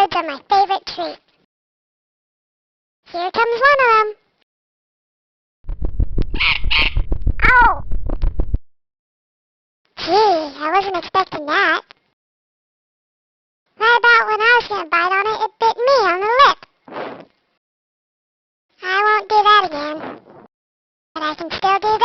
toads are my favorite treat. Here comes one of them. Ow! Gee, I wasn't expecting that. Right about when I was gonna bite on it, it bit me on the lip. I won't do that again. But I can still do